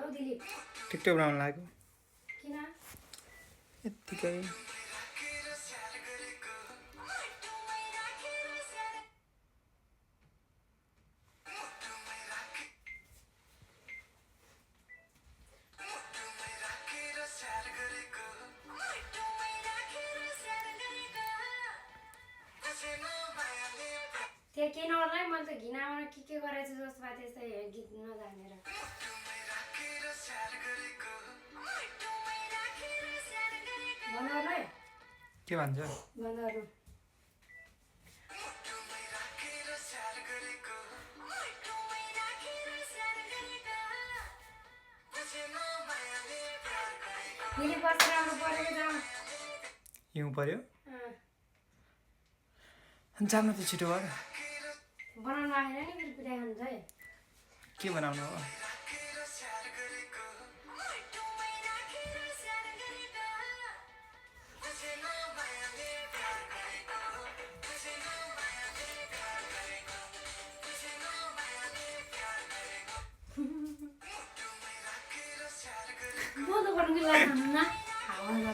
हौ दिलीप टिकटक बनाउन लाग्यो किन यत्तिकै त्यो केही नगर्ला मैले त घिनामा के गरेछ जस्तो भए त्यस्तै गीत नजानेर बनाउनु के भन्छ बनाउनु दिली बसेर आउनु परेको जाउँ हिउँ पर्यो जानु त छिटो गर बनाउनु आएन नि फेरि पिटाइ खान्छ है के बनाउनु हो म त गर्नु लाग्नु न हावा